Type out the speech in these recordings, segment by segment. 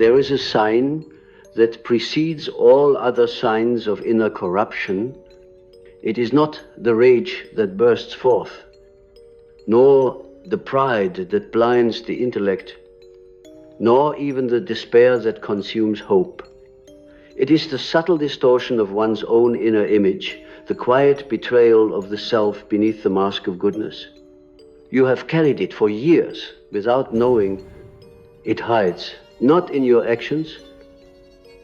there is a sign that precedes all other signs of inner corruption. It is not the rage that bursts forth, nor the pride that blinds the intellect, nor even the despair that consumes hope. It is the subtle distortion of one's own inner image, the quiet betrayal of the self beneath the mask of goodness. You have carried it for years without knowing it hides, not in your actions,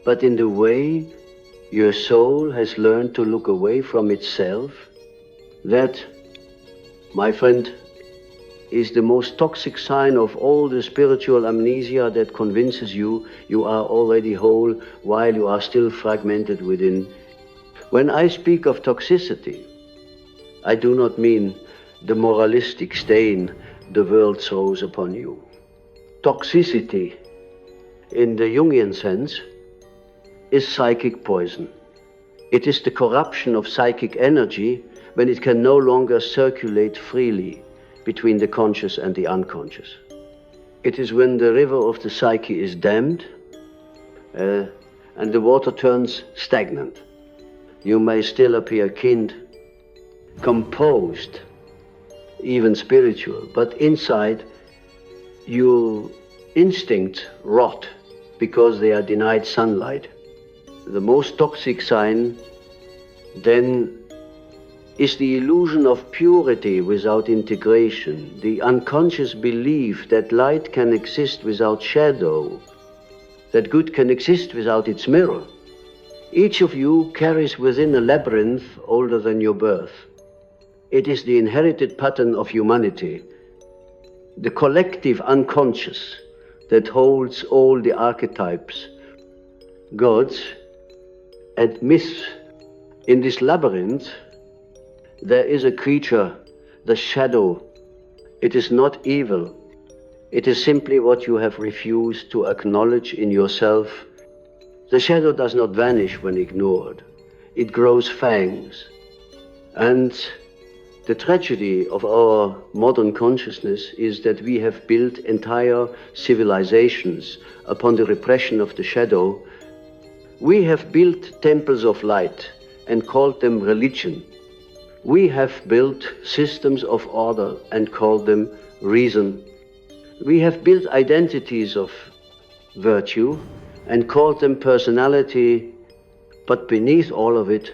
but in the way your soul has learned to look away from itself. That, my friend, is the most toxic sign of all the spiritual amnesia that convinces you you are already whole while you are still fragmented within. When I speak of toxicity, I do not mean the moralistic stain the world throws upon you. Toxicity, in the Jungian sense, is psychic poison. It is the corruption of psychic energy when it can no longer circulate freely between the conscious and the unconscious. It is when the river of the psyche is dammed and the water turns stagnant. You may still appear kind, composed, even spiritual, but inside your instincts rot because they are denied sunlight. The most toxic sign then is the illusion of purity without integration, the unconscious belief that light can exist without shadow, that good can exist without its mirror. Each of you carries within a labyrinth older than your birth. It is the inherited pattern of humanity, the collective unconscious that holds all the archetypes, gods, and myths. In this labyrinth, there is a creature, the shadow. It is not evil. It is simply what you have refused to acknowledge in yourself. The shadow does not vanish when ignored. It grows fangs. And the tragedy of our modern consciousness is that we have built entire civilizations upon the repression of the shadow. We have built temples of light and called them religion. We have built systems of order and called them reason. We have built identities of virtue and called them personality, but beneath all of it,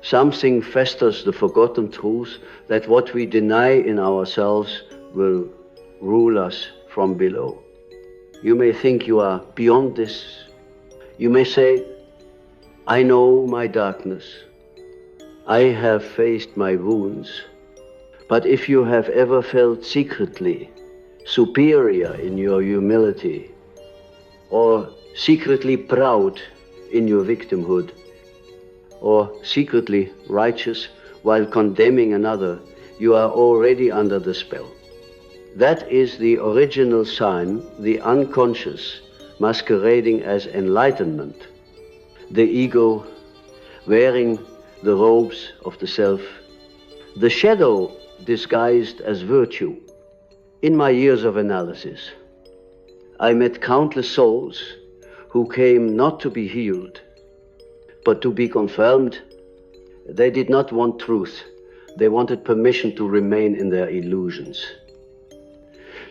something festers the forgotten truth that what we deny in ourselves will rule us from below. You may think you are beyond this. You may say, I know my darkness. I have faced my wounds. But if you have ever felt secretly superior in your humility, or secretly proud in your victimhood, or secretly righteous while condemning another, you are already under the spell. That is the original sign, the unconscious masquerading as enlightenment, the ego wearing the robes of the self, the shadow disguised as virtue. In my years of analysis, I met countless souls who came not to be healed, but to be confirmed. They did not want truth. They wanted permission to remain in their illusions,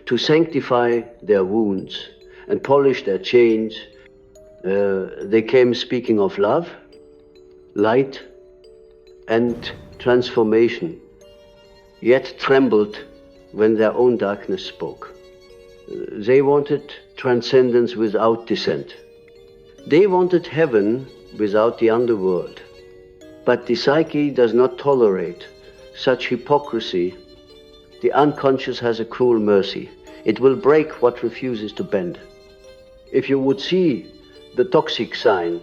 to sanctify their wounds and polish their chains. They came speaking of love, light, and transformation, yet trembled when their own darkness spoke. They wanted transcendence without descent. They wanted heaven without the underworld. But the psyche does not tolerate such hypocrisy. The unconscious has a cruel mercy. It will break what refuses to bend. If you would see the toxic sign,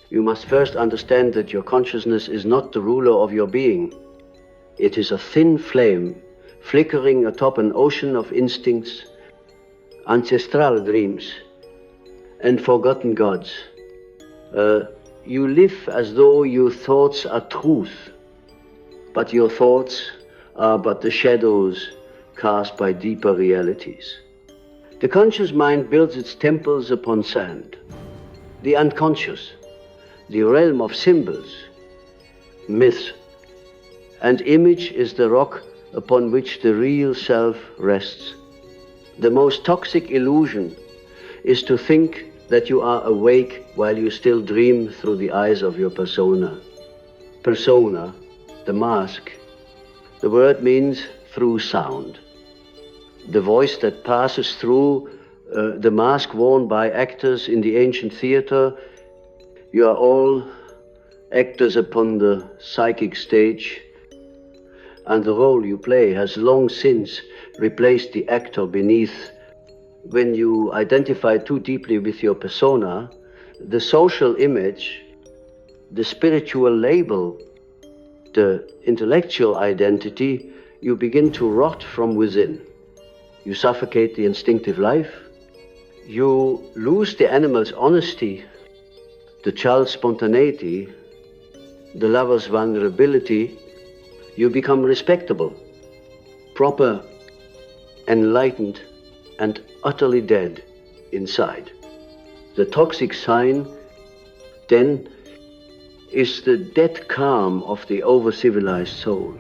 you must first understand that your consciousness is not the ruler of your being. It is a thin flame flickering atop an ocean of instincts, ancestral dreams, and forgotten gods. You live as though your thoughts are truth, but your thoughts are but the shadows cast by deeper realities. The conscious mind builds its temples upon sand. The unconscious, the realm of symbols, myths, and image is the rock upon which the real self rests. The most toxic illusion is to think that you are awake while you still dream through the eyes of your persona. Persona, the mask. The word means through sound. The voice that passes through the mask worn by actors in the ancient theater. You are all actors upon the psychic stage, and the role you play has long since replaced the actor beneath. When you identify too deeply with your persona, the social image, the spiritual label, the intellectual identity, you begin to rot from within. You suffocate the instinctive life. You lose the animal's honesty, the child's spontaneity, the lover's vulnerability. You become respectable, proper, enlightened, and utterly dead inside. The toxic sign, then, is the dead calm of the over-civilized soul.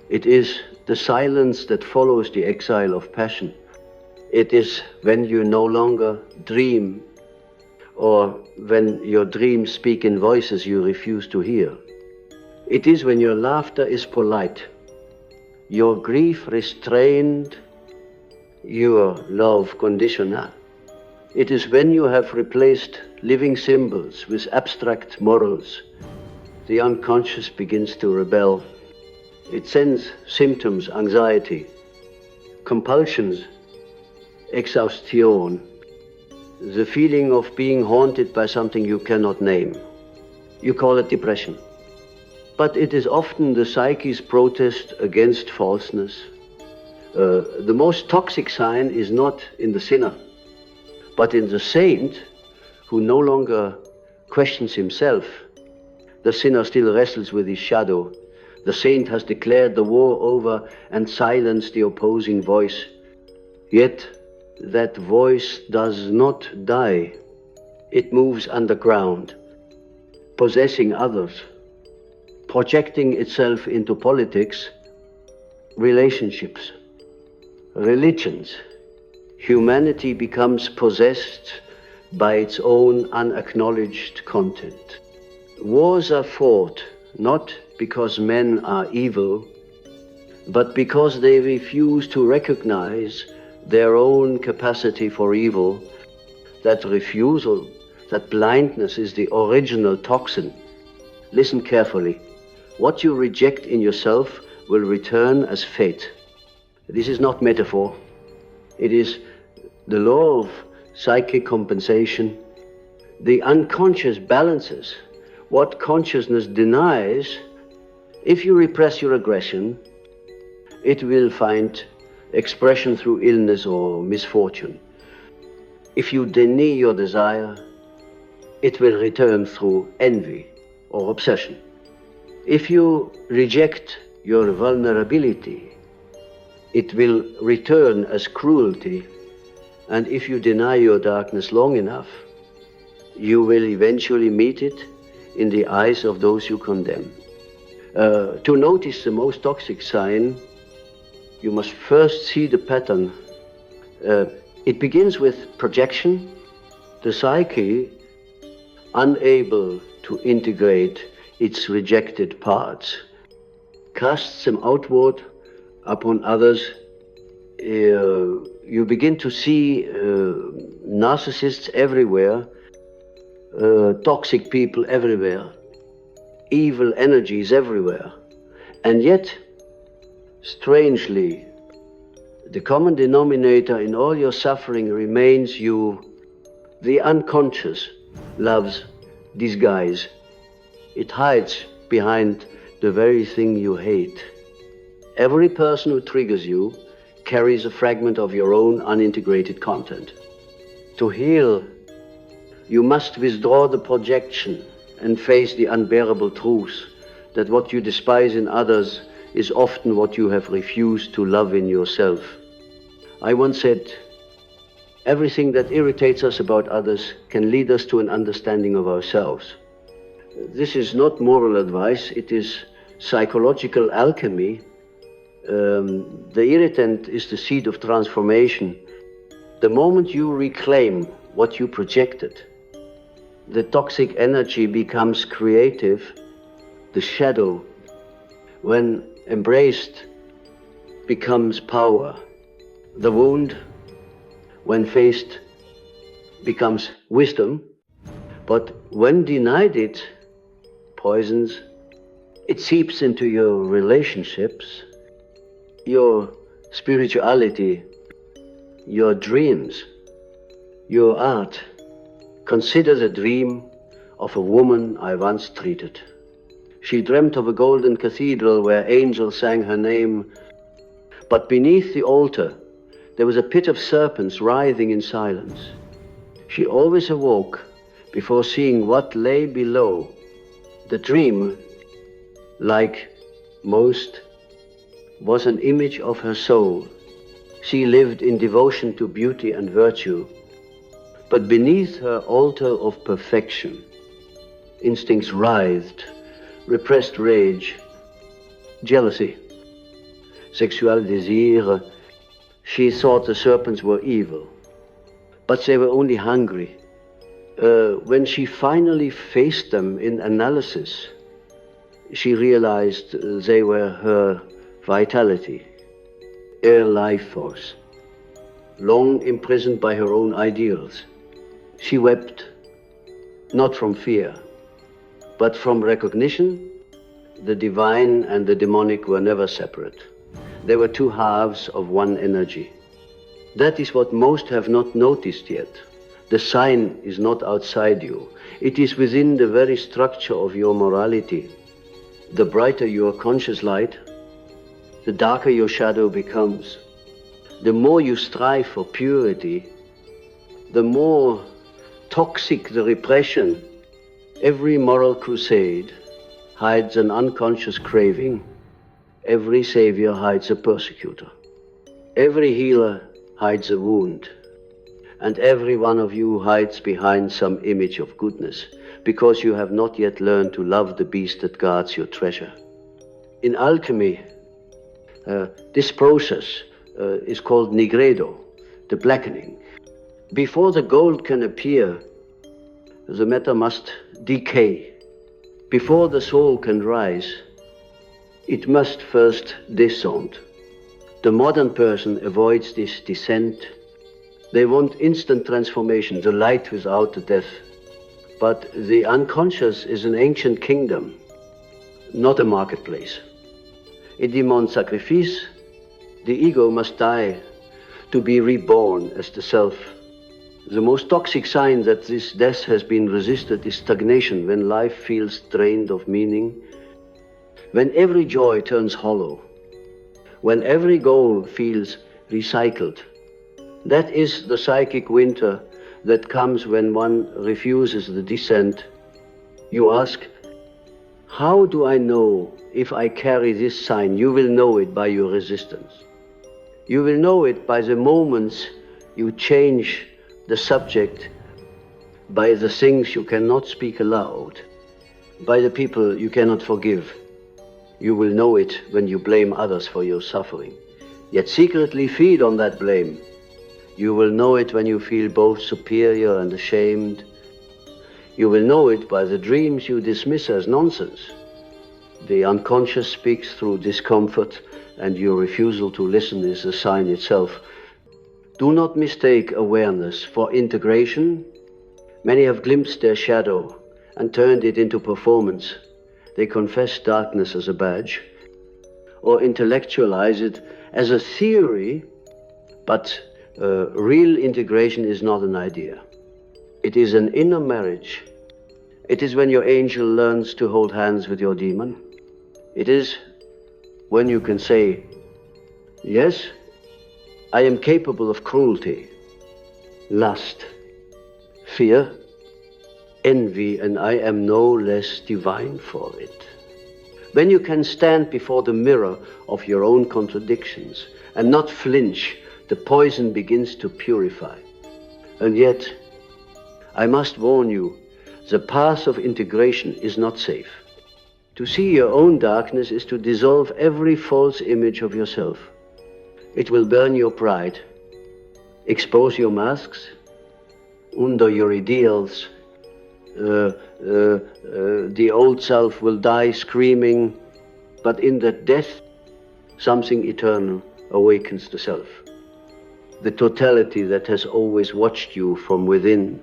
It is the silence that follows the exile of passion. It is when you no longer dream, or when your dreams speak in voices you refuse to hear. It is when your laughter is polite, your grief restrained, your love conditional. It is when you have replaced living symbols with abstract morals. The unconscious begins to rebel. It sends symptoms, anxiety, compulsions, exhaustion, the feeling of being haunted by something you cannot name. You call it depression. But it is often the psyche's protest against falseness. The most toxic sign is not in the sinner, but in the saint who no longer questions himself. The sinner still wrestles with his shadow. The saint has declared the war over and silenced the opposing voice. Yet that voice does not die. It moves underground, possessing others, projecting itself into politics, relationships, religions. Humanity becomes possessed by its own unacknowledged content. Wars are fought not because men are evil, but because they refuse to recognize their own capacity for evil. That refusal, that blindness is the original toxin. Listen carefully. What you reject in yourself will return as fate. This is not metaphor. It is the law of psychic compensation. The unconscious balances what consciousness denies. If you repress your aggression, it will find expression through illness or misfortune. If you deny your desire, it will return through envy or obsession. If you reject your vulnerability, it will return as cruelty. And if you deny your darkness long enough, you will eventually meet it in the eyes of those you condemn. To notice the most toxic sign, you must first see the pattern. It begins with projection. The psyche, unable to integrate its rejected parts, casts them outward upon others. You begin to see narcissists everywhere, toxic people everywhere, evil energies everywhere. And yet, strangely, the common denominator in all your suffering remains you. The unconscious loves disguise. It hides behind the very thing you hate. Every person who triggers you carries a fragment of your own unintegrated content. To heal, you must withdraw the projection and face the unbearable truth that what you despise in others is often what you have refused to love in yourself. I once said, Everything that irritates us about others can lead us to an understanding of ourselves. This is not moral advice, it is psychological alchemy. The irritant is the seed of transformation. The moment you reclaim what you projected, the toxic energy becomes creative. The shadow, when embraced, becomes power. The wound, when faced, becomes wisdom. But when denied it, poisons. It seeps into your relationships, your spirituality, your dreams, your art. Consider the dream of a woman I once treated. She dreamt of a golden cathedral where angels sang her name, but beneath the altar there was a pit of serpents writhing in silence. She always awoke before seeing what lay below. The dream, like most, was an image of her soul. She lived in devotion to beauty and virtue, but beneath her altar of perfection, instincts writhed, repressed rage, jealousy, sexual désir. She thought the serpents were evil, but they were only hungry. When she finally faced them in analysis, she realized they were her vitality, her life force, long imprisoned by her own ideals. She wept, not from fear, but from recognition. The divine and the demonic were never separate. They were two halves of one energy. That is what most have not noticed yet. The sign is not outside you. It is within the very structure of your morality. The brighter your conscious light, the darker your shadow becomes. The more you strive for purity, the more toxic the repression. Every moral crusade hides an unconscious craving. Every savior hides a persecutor. Every healer hides a wound. And every one of you hides behind some image of goodness, because you have not yet learned to love the beast that guards your treasure. In alchemy, this process is called nigredo, the blackening. Before the gold can appear, the matter must decay. Before the soul can rise, it must first descend. The modern person avoids this descent. They want instant transformation, the light without the death. But the unconscious is an ancient kingdom, not a marketplace. It demands sacrifice. The ego must die to be reborn as the self. The most toxic sign that this death has been resisted is stagnation, when life feels drained of meaning, when every joy turns hollow, when every goal feels recycled. That is the psychic winter that comes when one refuses the descent. You ask, how do I know if I carry this sign? You will know it by your resistance. You will know it by the moments you change the subject, by the things you cannot speak aloud, by the people you cannot forgive. You will know it when you blame others for your suffering, yet secretly feed on that blame. You will know it when you feel both superior and ashamed. You will know it by the dreams you dismiss as nonsense. The unconscious speaks through discomfort, and your refusal to listen is a sign itself. Do not mistake awareness for integration. Many have glimpsed their shadow and turned it into performance. They confess darkness as a badge, or intellectualize it as a theory, but real integration is not an idea. It is an inner marriage. It is when your angel learns to hold hands with your demon. It is when you can say, yes, I am capable of cruelty, lust, fear, envy, and I am no less divine for it. When you can stand before the mirror of your own contradictions and not flinch, the poison begins to purify. And yet, I must warn you, the path of integration is not safe. To see your own darkness is to dissolve every false image of yourself. It will burn your pride, expose your masks, under your ideals. The old self will die screaming, but in that death, something eternal awakens the self. The totality that has always watched you from within.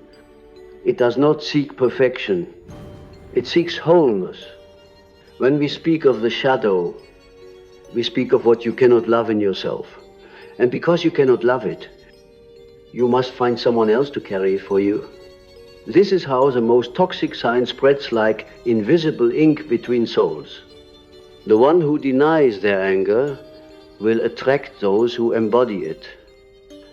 It does not seek perfection, it seeks wholeness. When we speak of the shadow, we speak of what you cannot love in yourself. And because you cannot love it, you must find someone else to carry it for you. This is how the most toxic sign spreads like invisible ink between souls. The one who denies their anger will attract those who embody it.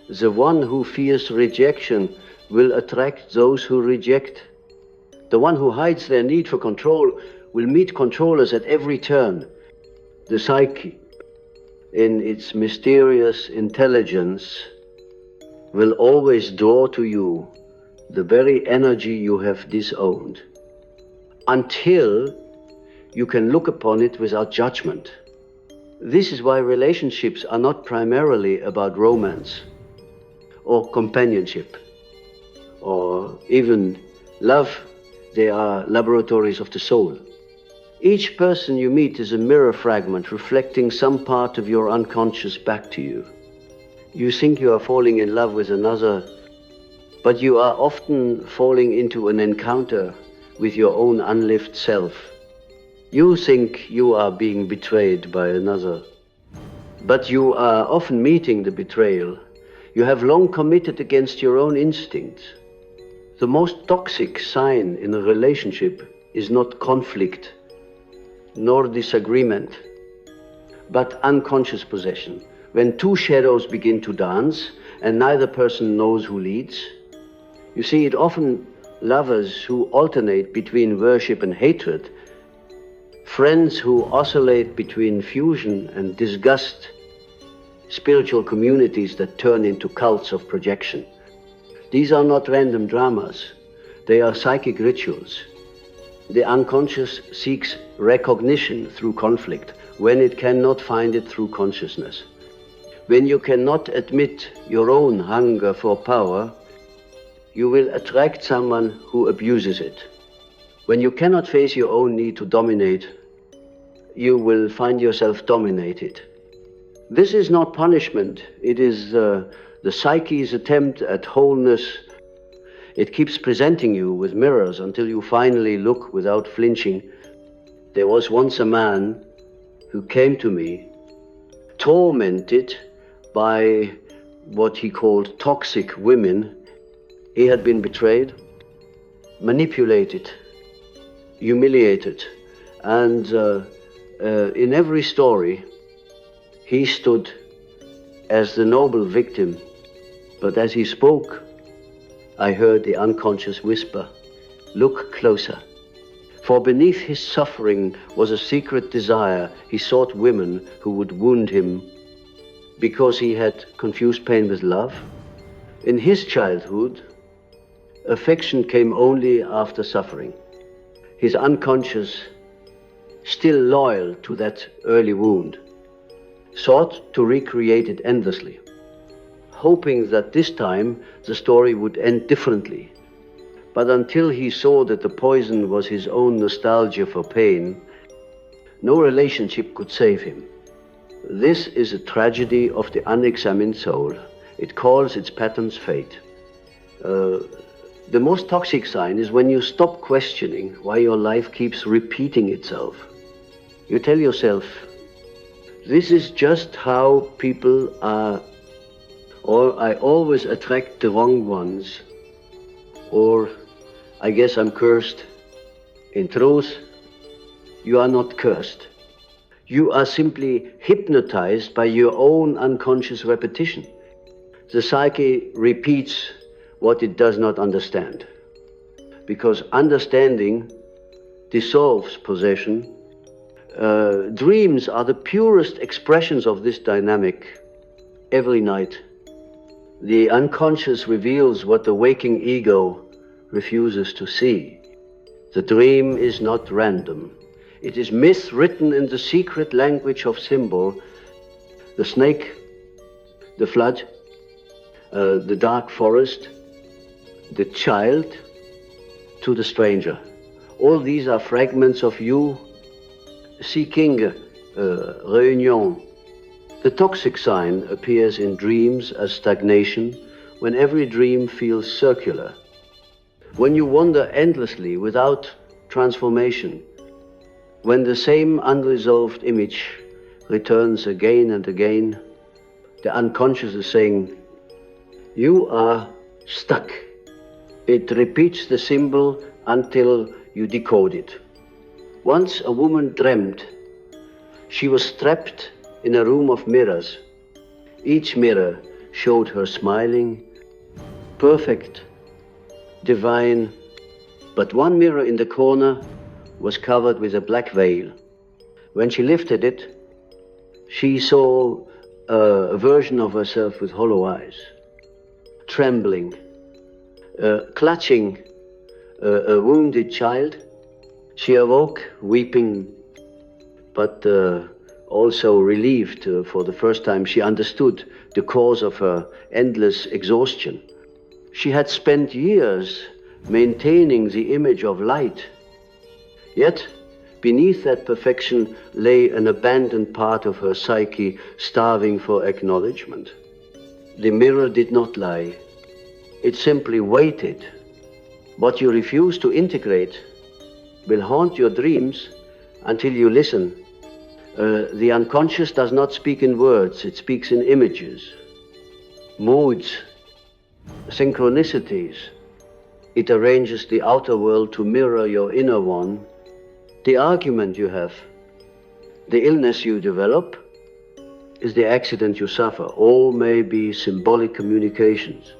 The one who fears rejection will attract those who reject. The one who hides their need for control will meet controllers at every turn. The psyche, in its mysterious intelligence, will always draw to you the very energy you have disowned, until you can look upon it without judgment. This is why relationships are not primarily about romance or companionship or even love. They are laboratories of the soul. Each person you meet is a mirror fragment reflecting some part of your unconscious back to you. You think you are falling in love with another, but you are often falling into an encounter with your own unlived self. You think you are being betrayed by another, but you are often meeting the betrayal. You have long committed against your own instincts. The most toxic sign in a relationship is not conflict, nor disagreement, but unconscious possession. When two shadows begin to dance and neither person knows who leads, you see it often lovers who alternate between worship and hatred, friends who oscillate between fusion and disgust, spiritual communities that turn into cults of projection. These are not random dramas, they are psychic rituals. The unconscious seeks recognition through conflict when it cannot find it through consciousness. When you cannot admit your own hunger for power, you will attract someone who abuses it. When you cannot face your own need to dominate, you will find yourself dominated. This is not punishment, it is the psyche's attempt at wholeness. It keeps presenting you with mirrors until you finally look without flinching. There was once a man who came to me, tormented by what he called toxic women. He had been betrayed, manipulated, humiliated, and in every story, he stood as the noble victim, but as he spoke, I heard the unconscious whisper, "Look closer." For beneath his suffering was a secret desire. He sought women who would wound him because he had confused pain with love. In his childhood, affection came only after suffering. His unconscious, still loyal to that early wound, sought to recreate it endlessly, hoping that this time the story would end differently. But until he saw that the poison was his own nostalgia for pain, no relationship could save him. This is a tragedy of the unexamined soul. It calls its patterns fate. The most toxic sign is when you stop questioning why your life keeps repeating itself. You tell yourself, this is just how people are, or I always attract the wrong ones, or I guess I'm cursed. In truth, you are not cursed. You are simply hypnotized by your own unconscious repetition. The psyche repeats what it does not understand, because understanding dissolves possession. Dreams are the purest expressions of this dynamic. Every night, The unconscious reveals what the waking ego refuses to see. The dream is not random. It is myth written in the secret language of symbol. The snake, the flood, the dark forest, the child to the stranger. All these are fragments of you seeking réunion. The toxic sign appears in dreams as stagnation when every dream feels circular. When you wander endlessly without transformation, when the same unresolved image returns again and again, the unconscious is saying, you are stuck. It repeats the symbol until you decode it. Once a woman dreamt she was trapped in a room of mirrors. Each mirror showed her smiling, perfect, divine, but one mirror in the corner was covered with a black veil. When she lifted it, she saw a version of herself with hollow eyes, trembling, clutching a wounded child. She awoke weeping, but also relieved. For the first time she understood the cause of her endless exhaustion. She had spent years maintaining the image of light, yet beneath that perfection lay an abandoned part of her psyche starving for acknowledgement. The mirror did not lie. It simply waited. What you refuse to integrate will haunt your dreams until you listen. The unconscious does not speak in words, it speaks in images, moods, synchronicities. It arranges the outer world to mirror your inner one. The argument you have, the illness you develop, is the accident you suffer. All may be symbolic communications.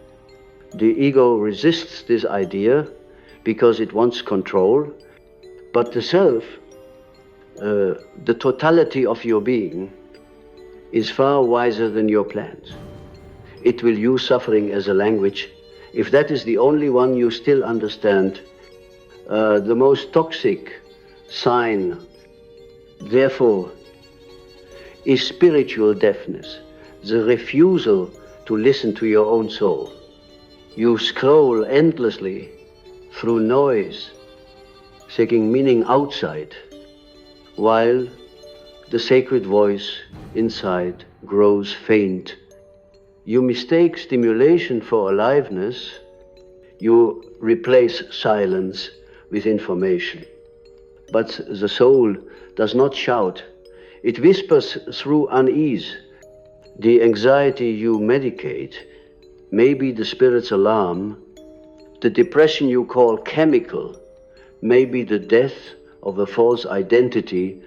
The ego resists this idea because it wants control, but the self, the totality of your being, is far wiser than your plans. It will use suffering as a language. If that is the only one you still understand, the most toxic sign, therefore, is spiritual deafness, the refusal to listen to your own soul. You scroll endlessly through noise, seeking meaning outside, while the sacred voice inside grows faint. You mistake stimulation for aliveness. You replace silence with information. But the soul does not shout. It whispers through unease. The anxiety you medicate may be the spirit's alarm. The depression you call chemical may be the death of a false identity.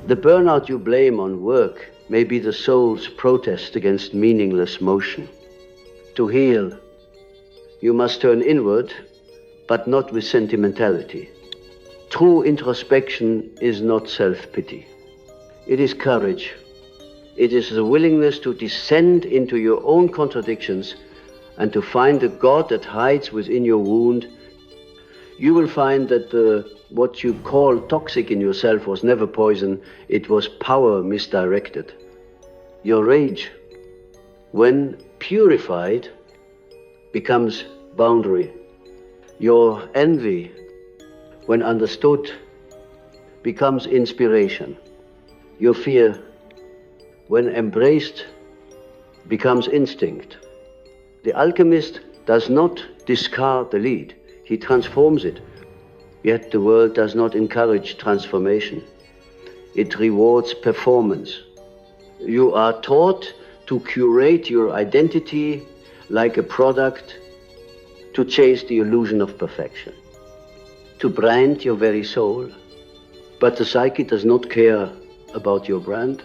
The burnout you blame on work may be the soul's protest against meaningless motion. To heal, you must turn inward, but not with sentimentality. True introspection is not self-pity. It is courage. It is the willingness to descend into your own contradictions and to find the God that hides within your wound. You will find that what you call toxic in yourself was never poison, it was power misdirected. Your rage, when purified, becomes boundary. Your envy, when understood, becomes inspiration. Your fear, when embraced, becomes instinct. The alchemist does not discard the lead, he transforms it. Yet the world does not encourage transformation. It rewards performance. You are taught to curate your identity like a product, to chase the illusion of perfection, to brand your very soul. But the psyche does not care about your brand.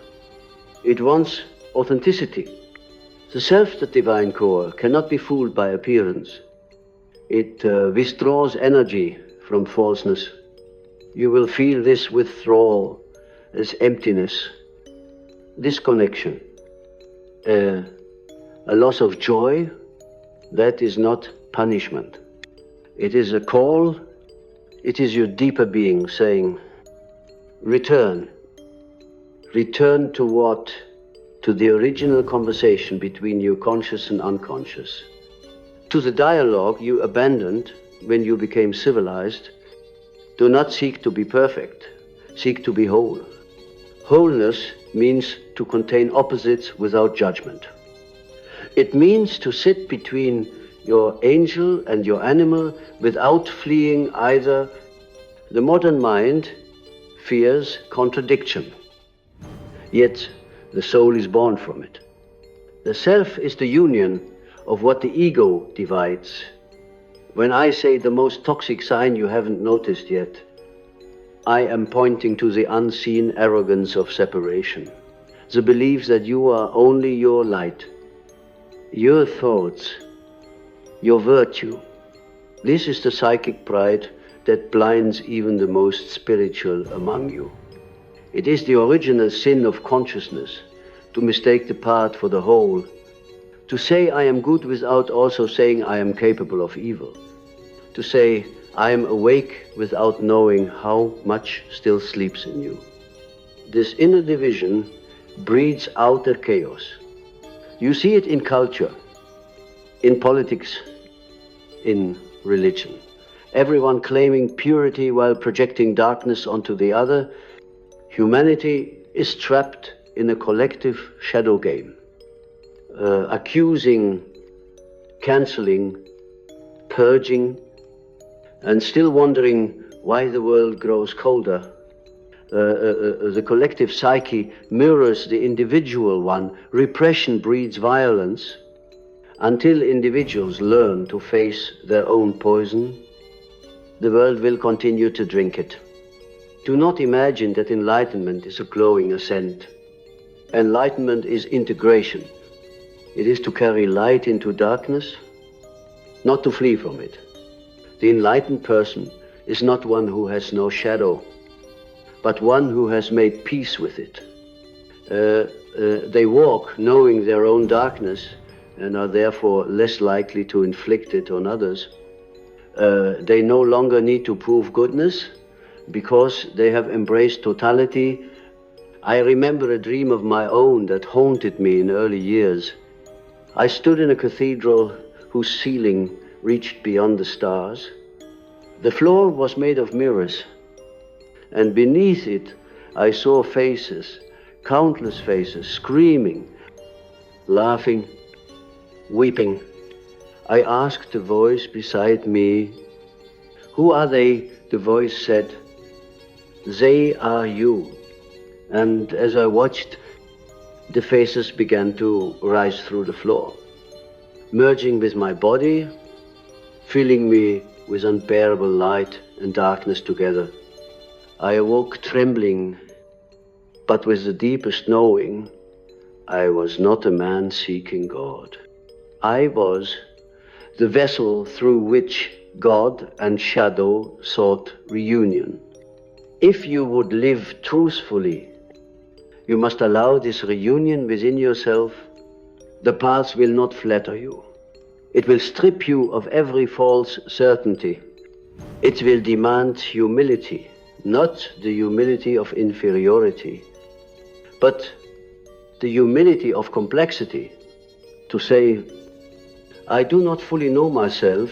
It wants authenticity. The self, the divine core, cannot be fooled by appearance. It withdraws energy from falseness. You will feel this withdrawal as emptiness, disconnection, a a loss of joy, that is not punishment. It is a call, it is your deeper being saying, return. Return to what? To the original conversation between your conscious and unconscious. To the dialogue you abandoned when you became civilized. Do not seek to be perfect, seek to be whole. Wholeness means to contain opposites without judgment. It means to sit between your angel and your animal without fleeing either. The modern mind fears contradiction, yet the soul is born from it. The self is the union of what the ego divides. When I say the most toxic sign you haven't noticed yet, I am pointing to the unseen arrogance of separation, the belief that you are only your light, your thoughts, your virtue. This is the psychic pride that blinds even the most spiritual among you. It is the original sin of consciousness to mistake the part for the whole, to say I am good without also saying I am capable of evil, to say I am awake without knowing how much still sleeps in you. This inner division breeds outer chaos. You see it in culture, in politics, in religion. Everyone claiming purity while projecting darkness onto the other. Humanity is trapped in a collective shadow game, accusing, canceling, purging, and still wondering why the world grows colder. The collective psyche mirrors the individual one. Repression breeds violence. Until individuals learn to face their own poison, the world will continue to drink it. Do not imagine that enlightenment is a glowing ascent. Enlightenment is integration. It is to carry light into darkness, not to flee from it. The enlightened person is not one who has no shadow, but one who has made peace with it. They walk knowing their own darkness and are therefore less likely to inflict it on others. They no longer need to prove goodness because they have embraced totality. I remember a dream of my own that haunted me in early years. I stood in a cathedral whose ceiling reached beyond the stars. The floor was made of mirrors, and beneath it I saw faces, countless faces, screaming, laughing, weeping. I asked the voice beside me, "Who are they?" The voice said, "They are you." And as I watched, the faces began to rise through the floor, merging with my body, filling me with unbearable light and darkness together. I awoke trembling, but with the deepest knowing, I was not a man seeking God. I was the vessel through which God and shadow sought reunion. If you would live truthfully, you must allow this reunion within yourself. The path will not flatter you. It will strip you of every false certainty. It will demand humility, not the humility of inferiority, but the humility of complexity, to say, I do not fully know myself,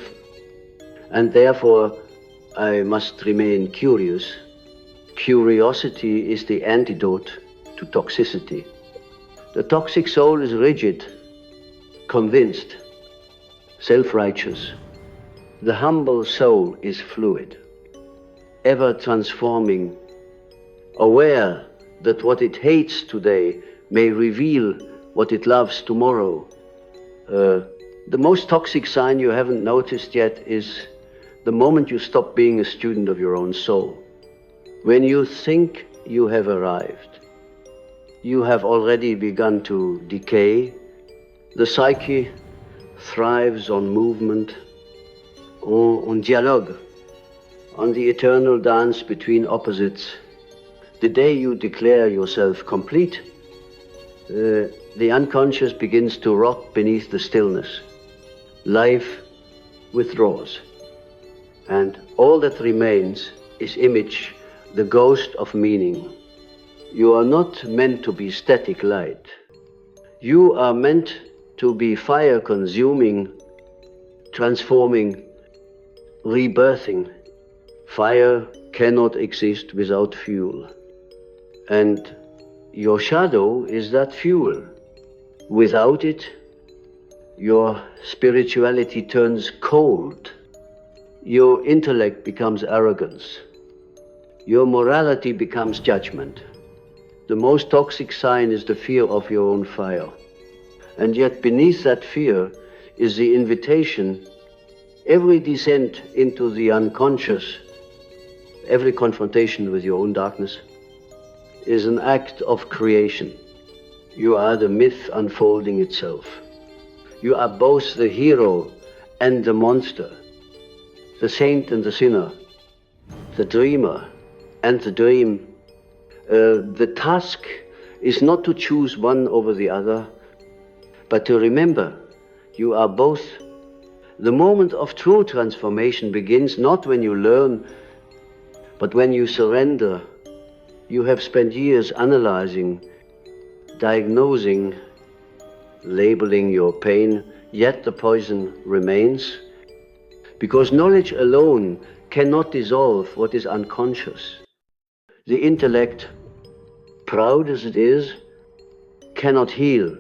and therefore I must remain curious. Curiosity is the antidote to toxicity. The toxic soul is rigid, convinced, self-righteous. The humble soul is fluid, ever transforming, aware that what it hates today may reveal what it loves tomorrow. The most toxic sign you haven't noticed yet is the moment you stop being a student of your own soul. When you think you have arrived, you have already begun to decay. The psyche thrives on movement, on dialogue, on the eternal dance between opposites. The day you declare yourself complete, The unconscious begins to rot beneath the stillness. Life withdraws, and all that remains is image, the ghost of meaning. You are not meant to be static light. You are meant to be fire consuming, transforming, rebirthing. Fire cannot exist without fuel. And your shadow is that fuel. Without it, your spirituality turns cold. Your intellect becomes arrogance. Your morality becomes judgment. The most toxic sign is the fear of your own fire. And yet beneath that fear is the invitation. Every descent into the unconscious, every confrontation with your own darkness, is an act of creation. You are the myth unfolding itself. You are both the hero and the monster, the saint and the sinner, the dreamer and the dream. The task is not to choose one over the other, but to remember you are both. The moment of true transformation begins not when you learn, but when you surrender. You have spent years analyzing, diagnosing, labeling your pain, yet the poison remains, because knowledge alone cannot dissolve what is unconscious. The intellect, proud as it is, cannot heal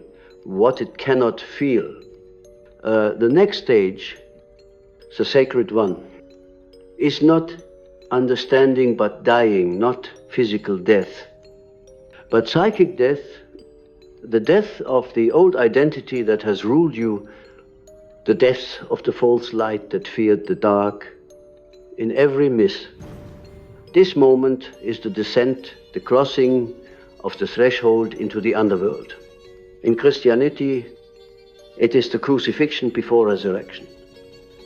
what it cannot feel. The next stage, the sacred one, is not understanding but dying, not physical death, but psychic death, the death of the old identity that has ruled you, the death of the false light that feared the dark. In every myth, this moment is the descent, the crossing of the threshold into the underworld. In Christianity, it is the crucifixion before resurrection.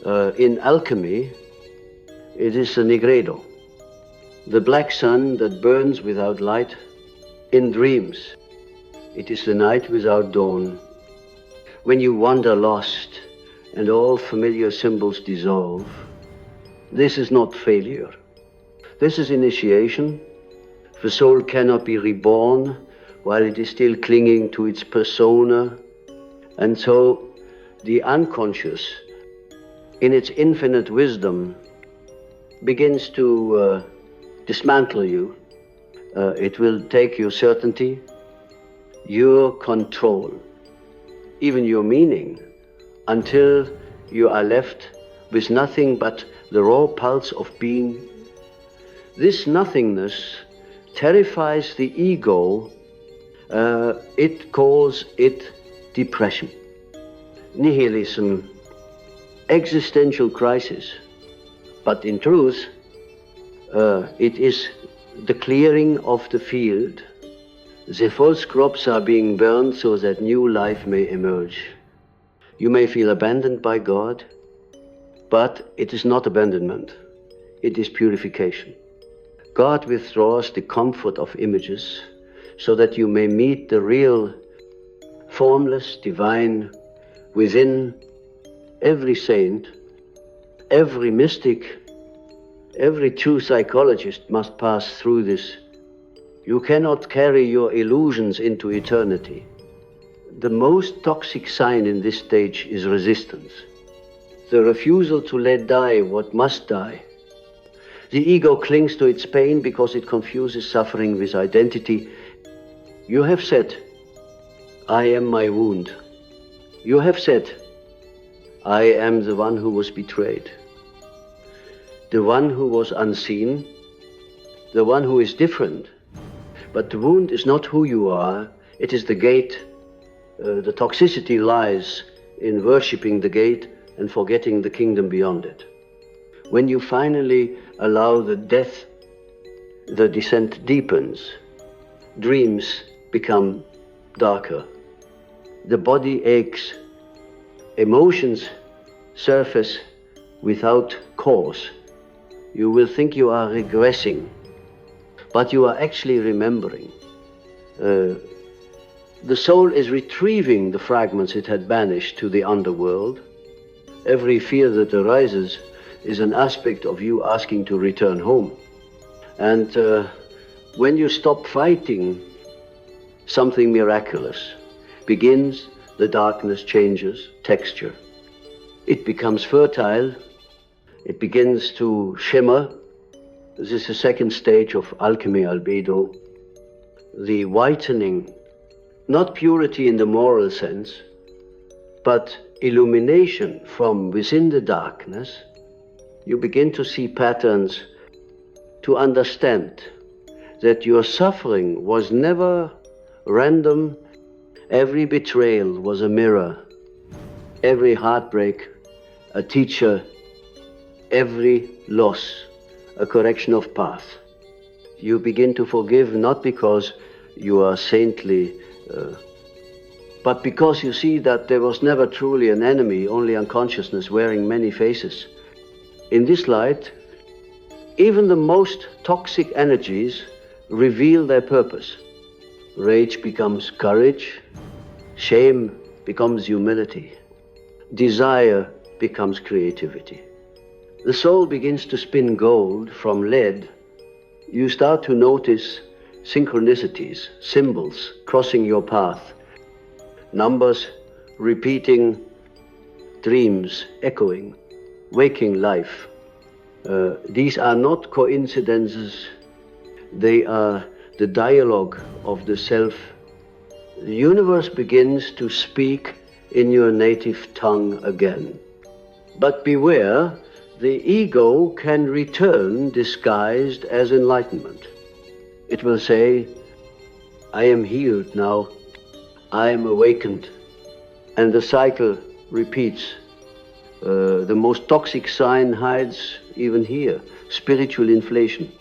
In alchemy, it is the nigredo, the black sun that burns without light. In dreams, it is the night without dawn. When you wander lost and all familiar symbols dissolve, this is not failure. This is initiation. The soul cannot be reborn while it is still clinging to its persona. And so the unconscious, in its infinite wisdom, begins to dismantle you. It will take your certainty, your control, even your meaning, until you are left with nothing but the raw pulse of being. This nothingness terrifies the ego. It calls it depression, nihilism, existential crisis. But in truth, it is the clearing of the field. The false crops are being burned so that new life may emerge. You may feel abandoned by God, but it is not abandonment. It is purification. God withdraws the comfort of images so that you may meet the real, formless, divine within every saint. Every mystic, every true psychologist must pass through this. You cannot carry your illusions into eternity. The most toxic sign in this stage is resistance, the refusal to let die what must die. The ego clings to its pain because it confuses suffering with identity. You have said, I am my wound. You have said, I am the one who was betrayed, the one who was unseen, the one who is different. But the wound is not who you are, it is the gate. The toxicity lies in worshipping the gate and forgetting the kingdom beyond it. When you finally allow the death, the descent deepens, dreams become darker, the body aches, emotions surface without cause. You will think you are regressing, but you are actually remembering. The soul is retrieving the fragments it had banished to the underworld. Every fear that arises is an aspect of you asking to return home. And when you stop fighting, something miraculous begins. The darkness changes texture. It becomes fertile. It begins to shimmer. This is the second stage of alchemy albedo. The whitening, not purity in the moral sense, but illumination from within the darkness. You begin to see patterns, to understand that your suffering was never random. Every betrayal was a mirror, every heartbreak a teacher, every loss a correction of path. You begin to forgive not because you are saintly, but because you see that there was never truly an enemy, only unconsciousness wearing many faces. In this light, even the most toxic energies reveal their purpose. Rage becomes courage, shame becomes humility, desire becomes creativity. The soul begins to spin gold from lead. You start to notice synchronicities, symbols crossing your path, numbers repeating, dreams echoing, waking life. These are not coincidences, they are the dialogue of the self. The universe begins to speak in your native tongue again. But beware, the ego can return disguised as enlightenment. It will say, I am healed now, I am awakened. And the cycle repeats. The most toxic sign hides even here, spiritual inflation.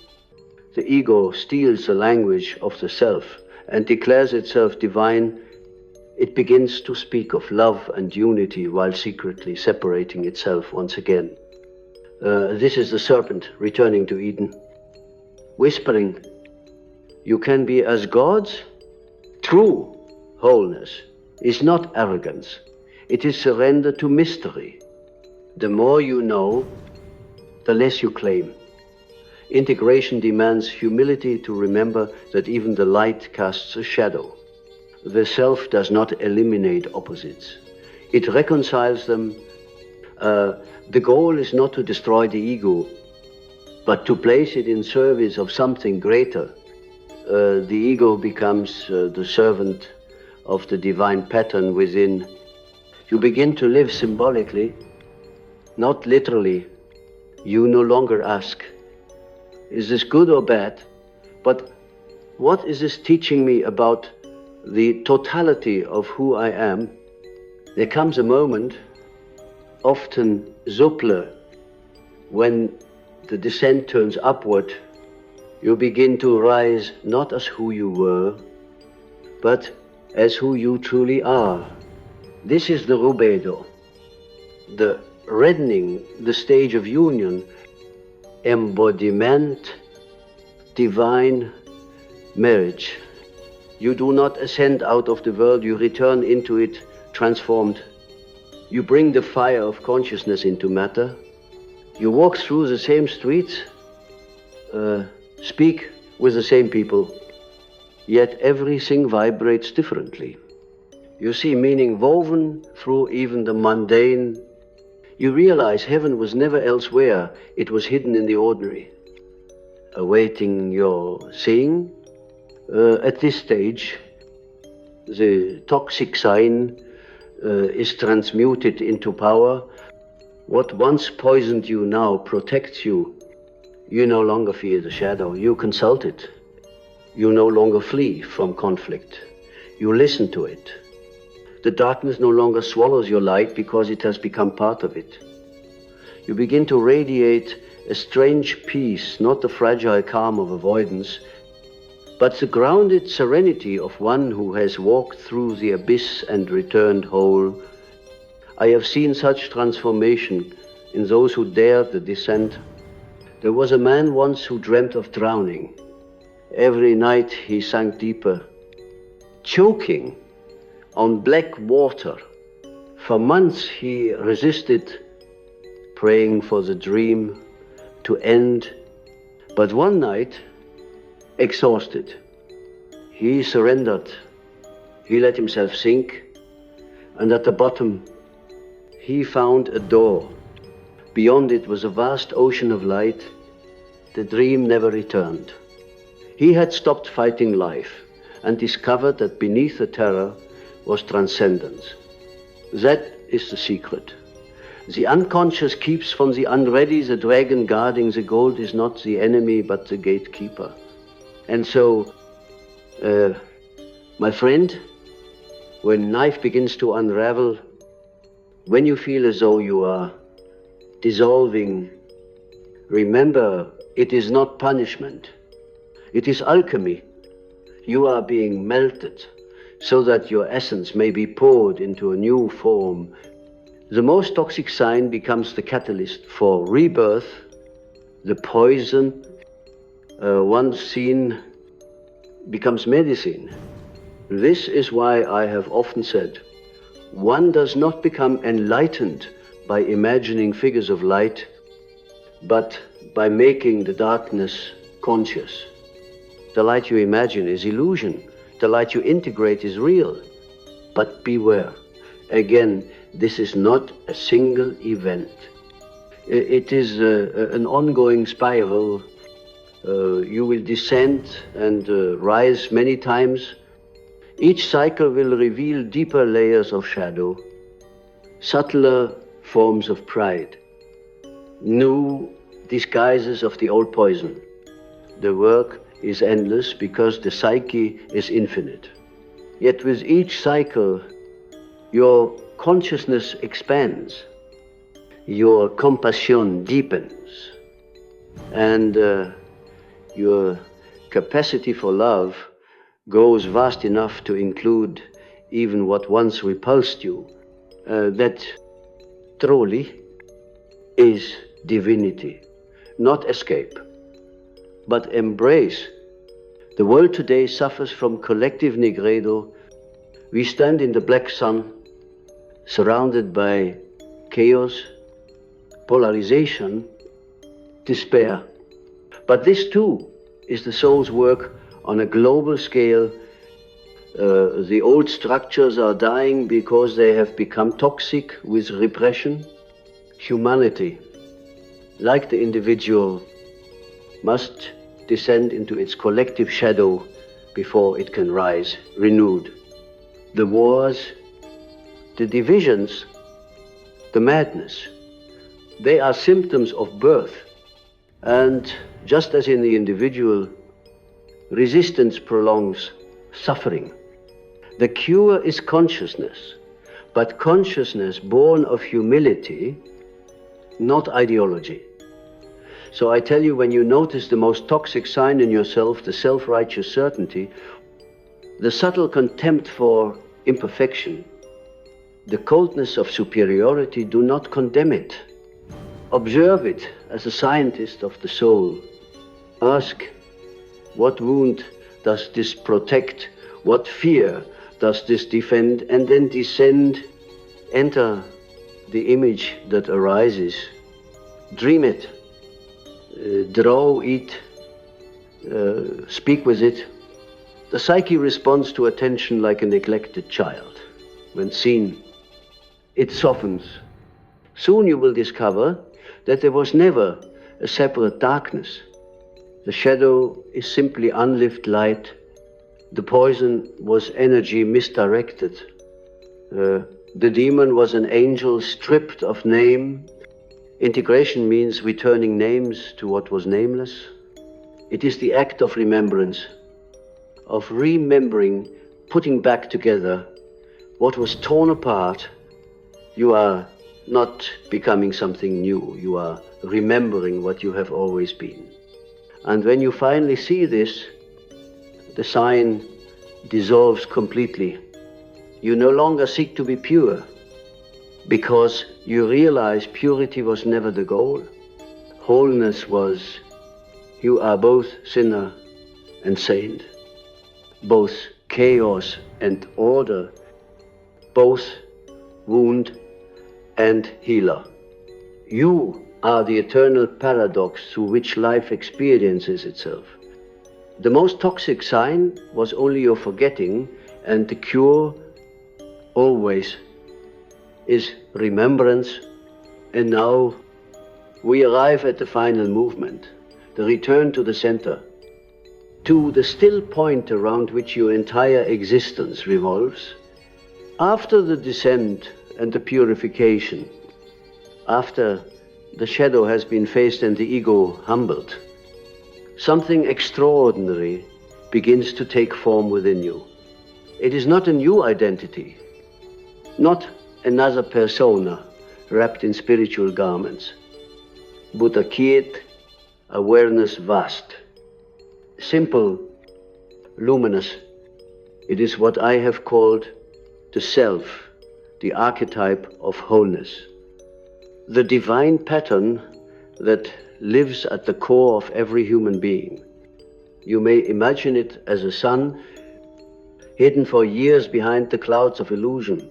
The ego steals the language of the self and declares itself divine. It begins to speak of love and unity while secretly separating itself once again. This is the serpent returning to Eden, whispering, you can be as gods. True wholeness is not arrogance. It is surrender to mystery. The more you know, the less you claim. Integration demands humility to remember that even the light casts a shadow. The self does not eliminate opposites. It reconciles them. The goal is not to destroy the ego, but to place it in service of something greater. The ego becomes the servant of the divine pattern within. You begin to live symbolically, not literally. You no longer ask, is this good or bad? But what is this teaching me about the totality of who I am? There comes a moment, often subtler, when the descent turns upward. You begin to rise not as who you were, but as who you truly are. This is the rubedo, the reddening, the stage of union, embodiment, divine marriage. You do not ascend out of the world, you return into it transformed. You bring the fire of consciousness into matter. You walk through the same streets, speak with the same people, yet everything vibrates differently. You see meaning woven through even the mundane. You realize heaven was never elsewhere, it was hidden in the ordinary, awaiting your seeing. At this stage, the toxic sign is transmuted into power. What once poisoned you now protects you. You no longer fear the shadow, you consult it. You no longer flee from conflict, you listen to it. The darkness no longer swallows your light because it has become part of it. You begin to radiate a strange peace, not the fragile calm of avoidance, but the grounded serenity of one who has walked through the abyss and returned whole. I have seen such transformation in those who dared the descent. There was a man once who dreamt of drowning. Every night he sank deeper, choking on black water. For months he resisted, praying for the dream to end. But one night, exhausted, he surrendered. He let himself sink, and at the bottom he found a door. Beyond it was a vast ocean of light. The dream never returned. He had stopped fighting life and discovered that beneath the terror was transcendence. That is the secret. The unconscious keeps from the unready. The dragon guarding the gold is not the enemy but the gatekeeper. And so, my friend, when knife begins to unravel, when you feel as though you are dissolving, remember, it is not punishment. It is alchemy. You are being melted so that your essence may be poured into a new form. The most toxic sign becomes the catalyst for rebirth. The poison, once seen, becomes medicine. This is why I have often said, one does not become enlightened by imagining figures of light, but by making the darkness conscious. The light you imagine is illusion. The light you integrate is real. But beware. Again, this is not a single event. It is an ongoing spiral. You will descend and rise many times. Each cycle will reveal deeper layers of shadow, subtler forms of pride, new disguises of the old poison. The work is endless because the psyche is infinite. Yet with each cycle, your consciousness expands, your compassion deepens, and your capacity for love grows vast enough to include even what once repulsed you. That truly is divinity, not escape, but embrace. The world today suffers from collective nigredo. We stand in the black sun, surrounded by chaos, polarization, despair. But this too is the soul's work on a global scale. The old structures are dying because they have become toxic with repression. Humanity, like the individual, must descend into its collective shadow before it can rise renewed. The wars, the divisions, the madness, they are symptoms of birth. And just as in the individual, resistance prolongs suffering. The cure is consciousness, but consciousness born of humility, not ideology. So I tell you, when you notice the most toxic sign in yourself, the self-righteous certainty, the subtle contempt for imperfection, the coldness of superiority, do not condemn it. Observe it as a scientist of the soul. Ask, what wound does this protect? What fear does this defend? And then descend, enter the image that arises. Dream it, draw it, speak with it. The psyche responds to attention like a neglected child. When seen, it softens. Soon you will discover that there was never a separate darkness. The shadow is simply unlived light. The poison was energy misdirected. The demon was an angel stripped of name. Integration means returning names to what was nameless. It is the act of remembrance, of remembering, putting back together what was torn apart. You are not becoming something new. You are remembering what you have always been. And when you finally see this, the sign dissolves completely. You no longer seek to be pure, because you realize purity was never the goal. Wholeness was, you are both sinner and saint, both chaos and order. both wound and healer. You are the eternal paradox through which life experiences itself. The most toxic sign was only your forgetting, and the cure always is remembrance. And now we arrive at the final movement, the return to the center, to the still point around which your entire existence revolves. After the descent and the purification, after the shadow has been faced and the ego humbled, something extraordinary begins to take form within you. It is not a new identity, not another persona wrapped in spiritual garments, but a quiet awareness, vast, simple, luminous. It is what I have called the self, the archetype of wholeness, the divine pattern that lives at the core of every human being. You may imagine it as a sun hidden for years behind the clouds of illusion,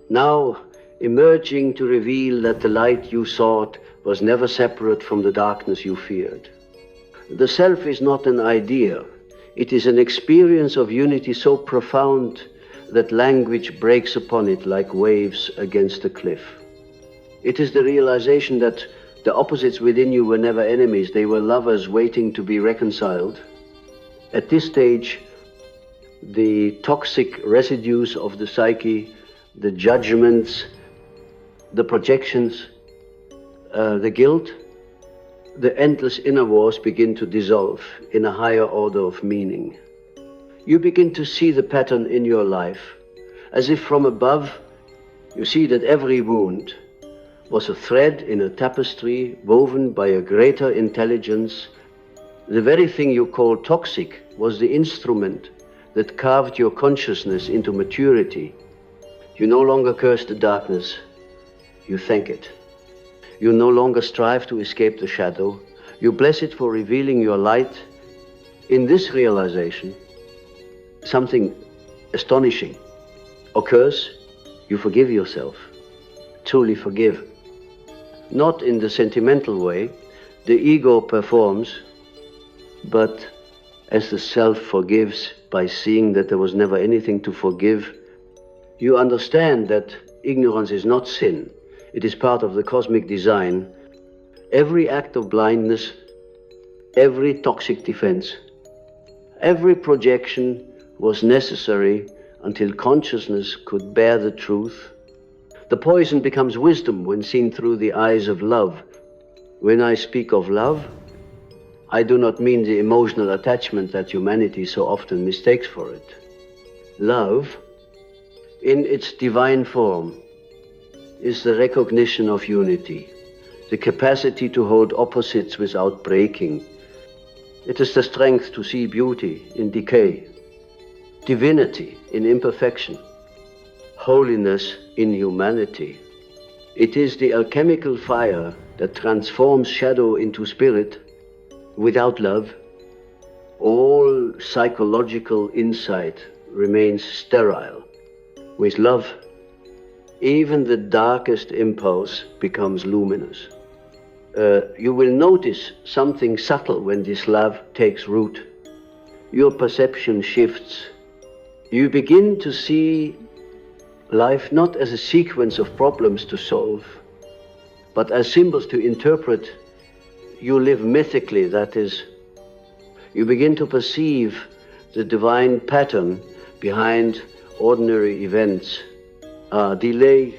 now emerging to reveal that the light you sought was never separate from the darkness you feared. The self is not an idea. It is an experience of unity so profound that language breaks upon it like waves against a cliff. It is the realization that the opposites within you were never enemies. They were lovers waiting to be reconciled. At this stage, the toxic residues of the psyche, the judgments, the projections, the guilt, the endless inner wars begin to dissolve in a higher order of meaning. You begin to see the pattern in your life, as if from above you see that every wound was a thread in a tapestry woven by a greater intelligence. The very thing you call toxic was the instrument that carved your consciousness into maturity. You no longer curse the darkness, you thank it. You no longer strive to escape the shadow, you bless it for revealing your light. In this realization, something astonishing occurs. You forgive yourself, truly forgive. Not in the sentimental way the ego performs, but as the self forgives by seeing that there was never anything to forgive. You understand that ignorance is not sin. It is part of the cosmic design. Every act of blindness, every toxic defense, every projection was necessary until consciousness could bear the truth. The poison becomes wisdom when seen through the eyes of love. When I speak of love, I do not mean the emotional attachment that humanity so often mistakes for it. Love, in its divine form, is the recognition of unity, the capacity to hold opposites without breaking. It is the strength to see beauty in decay, divinity in imperfection, holiness in humanity. It is the alchemical fire that transforms shadow into spirit. Without love, all psychological insight remains sterile. With love, even the darkest impulse becomes luminous. You will notice something subtle when this love takes root. Your perception shifts. You begin to see life not as a sequence of problems to solve, but as symbols to interpret. You live mythically, that is, you begin to perceive the divine pattern behind ordinary events. A delay,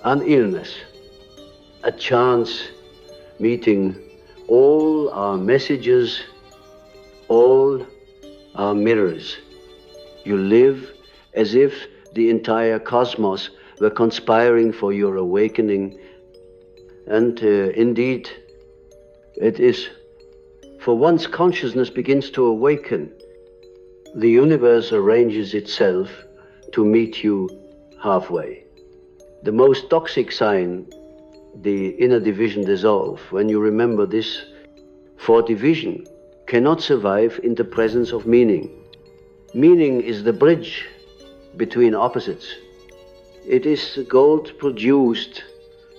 an illness, a chance meeting, all are messages, all are mirrors. You live as if the entire cosmos were conspiring for your awakening. And indeed, it is, for once consciousness begins to awaken, the universe arranges itself to meet you halfway. The most toxic sign, the inner division dissolve. When you remember this, for division cannot survive in the presence of meaning. Meaning is the bridge between opposites. It is gold produced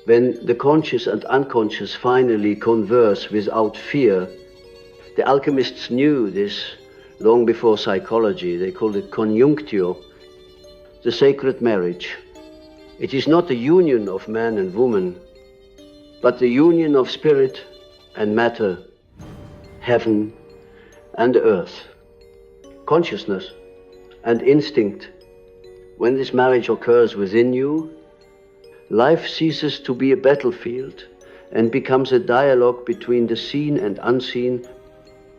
when the conscious and unconscious finally converse without fear. The alchemists knew this long before psychology. They called it conjunctio, the sacred marriage. It is not the union of man and woman, but the union of spirit and matter, heaven and earth, consciousness and instinct. When this marriage occurs within you, life ceases to be a battlefield and becomes a dialogue between the seen and unseen.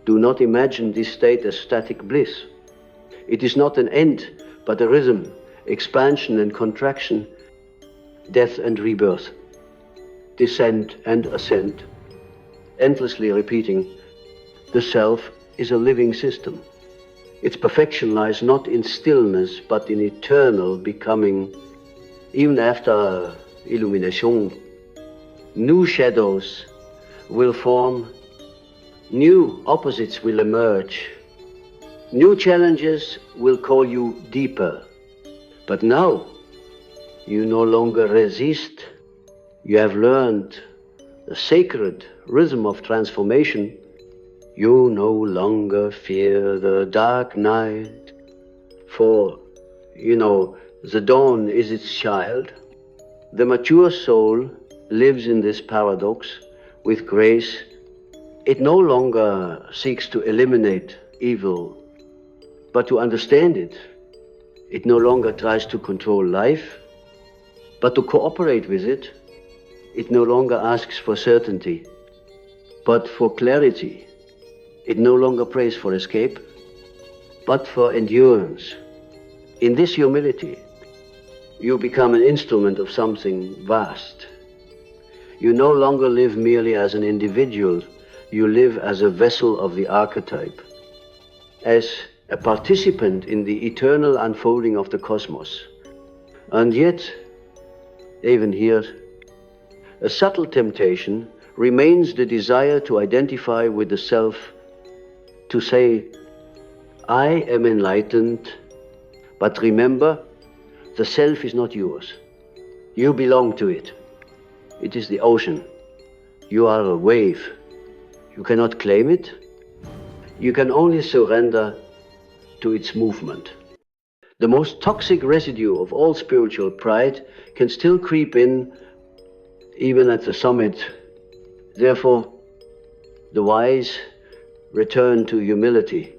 Do not imagine this state as static bliss. It is not an end, but a rhythm, expansion and contraction, death and rebirth, descent and ascent, endlessly repeating. The self is a living system. Its perfection lies not in stillness, but in eternal becoming. Even after illumination, new shadows will form, new opposites will emerge, new challenges will call you deeper. But now, you no longer resist. You have learned the sacred rhythm of transformation. You no longer fear the dark night, for, the dawn is its child. The mature soul lives in this paradox with grace. It no longer seeks to eliminate evil, but to understand it. It no longer tries to control life, but to cooperate with it. It no longer asks for certainty, but for clarity. It no longer prays for escape, but for endurance. In this humility, you become an instrument of something vast. You no longer live merely as an individual, you live as a vessel of the archetype, as a participant in the eternal unfolding of the cosmos. And yet, even here, a subtle temptation remains the desire to identify with the self, to say, I am enlightened, but remember, the self is not yours. You belong to it. It is the ocean. You are a wave. You cannot claim it. You can only surrender to its movement. The most toxic residue of all spiritual pride can still creep in, even at the summit. Therefore, the wise return to humility.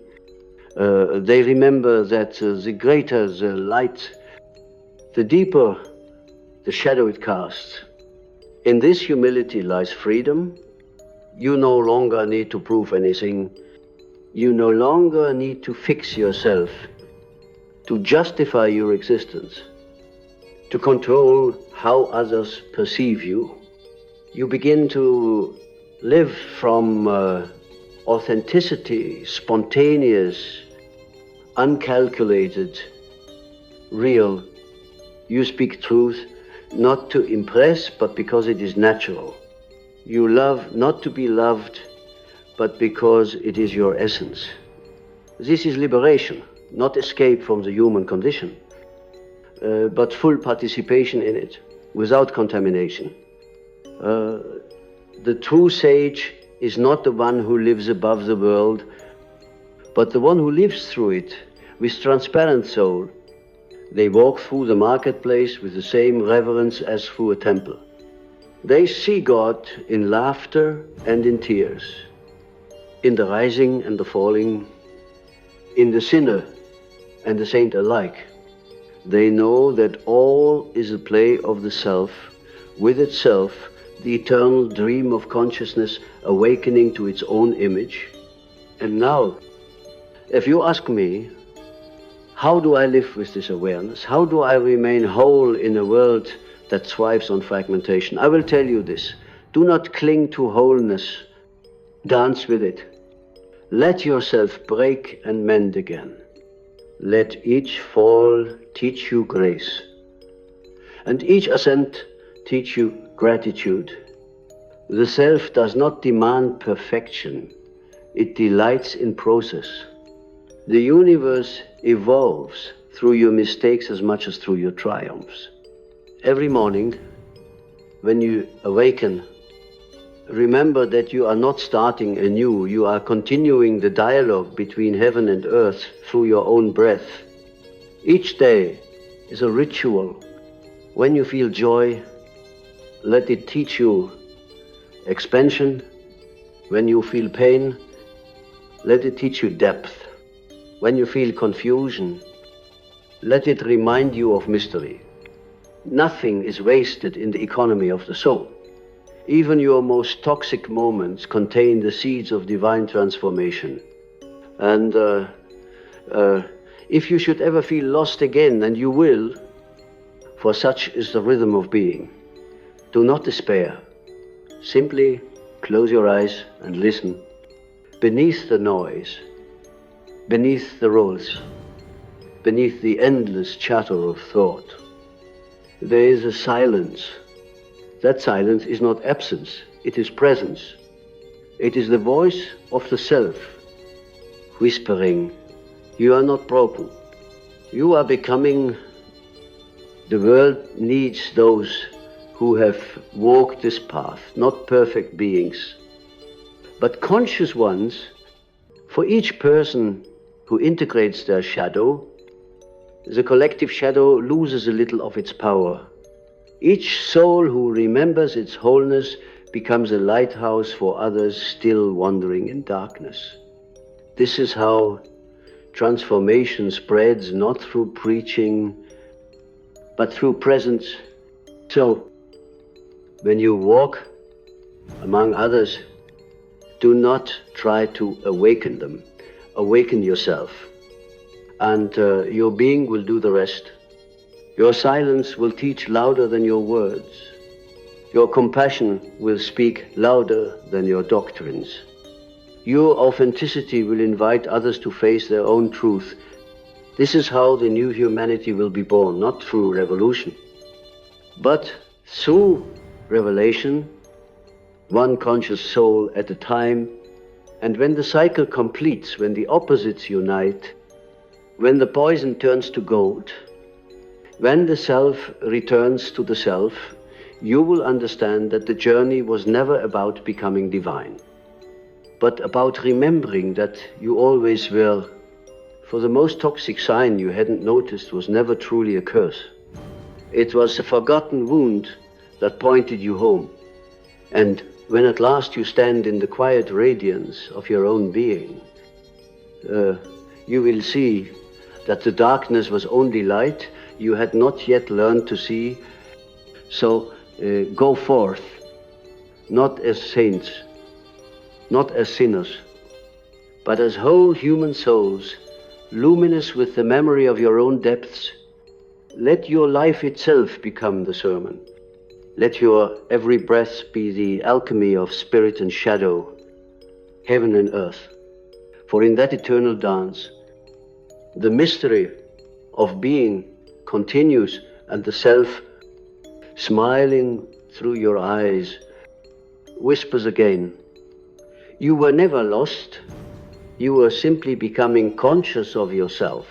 They remember that the greater the light, the deeper the shadow it casts. In this humility lies freedom. You no longer need to prove anything. You no longer need to fix yourself, to justify your existence, to control how others perceive you. You begin to live from authenticity, spontaneous, uncalculated, real. You speak truth not to impress, but because it is natural. You love not to be loved, but because it is your essence. This is liberation, not escape from the human condition, but full participation in it, without contamination. The true sage is not the one who lives above the world, but the one who lives through it with transparent soul. They walk through the marketplace with the same reverence as through a temple. They see God in laughter and in tears, in the rising and the falling, in the sinner and the saint alike. They know that all is a play of the self, with itself, the eternal dream of consciousness awakening to its own image. And now, if you ask me, how do I live with this awareness? How do I remain whole in a world that thrives on fragmentation? I will tell you this. Do not cling to wholeness. Dance with it. Let yourself break and mend again. Let each fall teach you grace, and each ascent teach you gratitude. The self does not demand perfection. It delights in process. The universe evolves through your mistakes as much as through your triumphs. Every morning, when you awaken, remember that you are not starting anew, you are continuing the dialogue between heaven and earth through your own breath. Each day is a ritual. When you feel joy, let it teach you expansion. When you feel pain, let it teach you depth. When you feel confusion, let it remind you of mystery. Nothing is wasted in the economy of the soul. Even your most toxic moments contain the seeds of divine transformation. And if you should ever feel lost again, and you will, for such is the rhythm of being, do not despair. Simply close your eyes and listen. Beneath the noise, beneath the roles, beneath the endless chatter of thought, there is a silence. That silence is not absence, it is presence. It is the voice of the self, whispering, you are not broken. You are becoming. The world needs those who have walked this path, not perfect beings, but conscious ones. For each person who integrates their shadow, the collective shadow loses a little of its power. Each soul who remembers its wholeness becomes a lighthouse for others still wandering in darkness. This is how transformation spreads, not through preaching, but through presence. So, when you walk among others, do not try to awaken them. Awaken yourself, and your being will do the rest. Your silence will teach louder than your words. Your compassion will speak louder than your doctrines. Your authenticity will invite others to face their own truth. This is how the new humanity will be born, not through revolution, but through revelation, one conscious soul at a time. And when the cycle completes, when the opposites unite, when the poison turns to gold, when the self returns to the self, you will understand that the journey was never about becoming divine, but about remembering that you always were. For the most toxic sign you hadn't noticed was never truly a curse. It was a forgotten wound that pointed you home. And when at last you stand in the quiet radiance of your own being, you will see that the darkness was only light you had not yet learned to see. So go forth, not as saints, not as sinners, but as whole human souls, luminous with the memory of your own depths. Let your life itself become the sermon. Let your every breath be the alchemy of spirit and shadow, heaven and earth. For in that eternal dance, the mystery of being continues, and the self, smiling through your eyes, whispers again, you were never lost, you were simply becoming conscious of yourself.